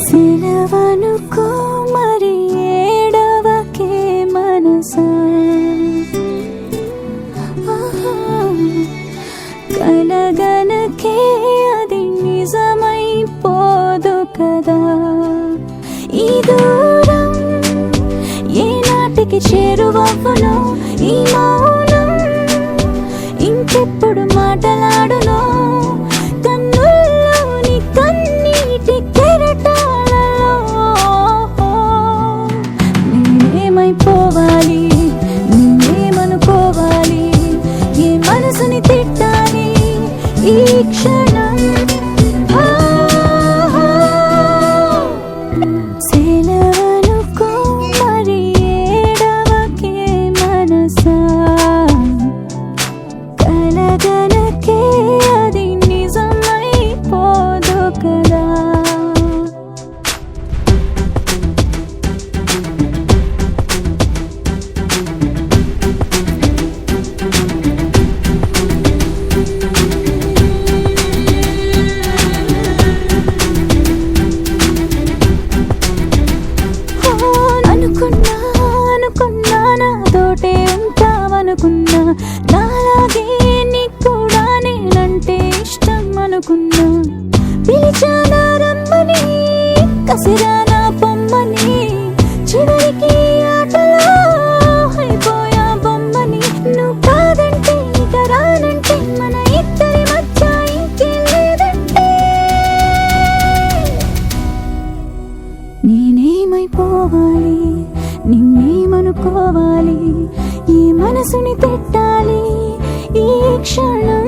సెలవనుకో మరి ఏడవకే మనసా, కలగనకే అది నిజమైపోదు కదా. ఈ దూరం ఏనాటికి చేరువవునో, ఈ మౌనం ఇంకెప్పుడు మాటలాడునో, కన్నుల్లోని కన్నీటి కెరటాలలో నేనేమైపోవాలి, నేనేమనుకోవాలి, ఏ మనసుని తిట్టాలి ఈ క్షణం. సెలవనుకో మరి ఏడవకే మనసా, కలగనకే అది నిజమైపోదు కదా. అనుకున్నా నాతోటే ఉంటావనుకున్నా, నాలాగే నీకు కూడా నేనంటే ఇష్టం అనుకున్నా. పిలిచానా రమ్మని, కసిరానా పొమ్మని, చివరికి ఆటలో అయిపోయా బొమ్మని. నువ్వు కాదంటే ఇక రానంటే, మన ఇద్దరి మధ్య ఇంకేం లేదంటే, నేనేమైపోవాలి, నిన్నేమనుకోవాలి, ఈ మనసుని తిట్టాలి ఈ క్షణం.